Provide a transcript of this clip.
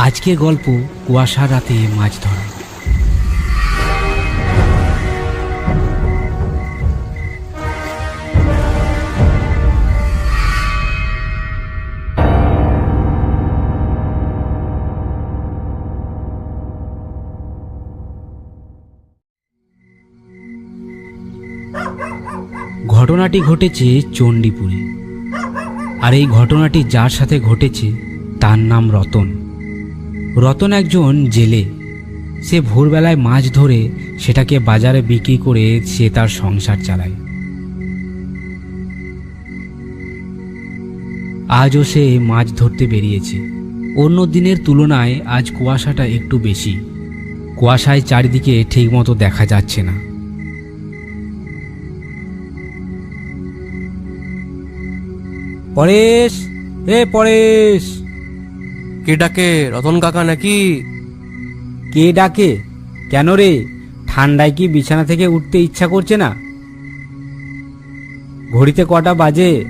আজকের গল্প কুয়াশার রাতে মাছ ধরা। ঘটনাটি ঘটেছে চণ্ডীপুরে। আর এই ঘটনাটি যার সাথে ঘটেছে তার নাম রতন। রতন একজন জেলে। সে ভোরবেলায় মাছ ধরে সেটাকে বাজারে বিক্রি করে সে তার সংসার চালায়। আজও সে মাছ ধরতে বেরিয়েছে। অন্য দিনের তুলনায় আজ কুয়াশাটা একটু বেশি। কুয়াশায় চারিদিকে ঠিকমতো দেখা যাচ্ছে না। পরেশ, পরেশ। কে ডাকে? রতন কাকা নাকি? কে ডাকে? কেন রে, ঠান্ডায় কি বিছানা থেকে উঠতে ইচ্ছা করছে না? ঘড়িতে কটা বাজে?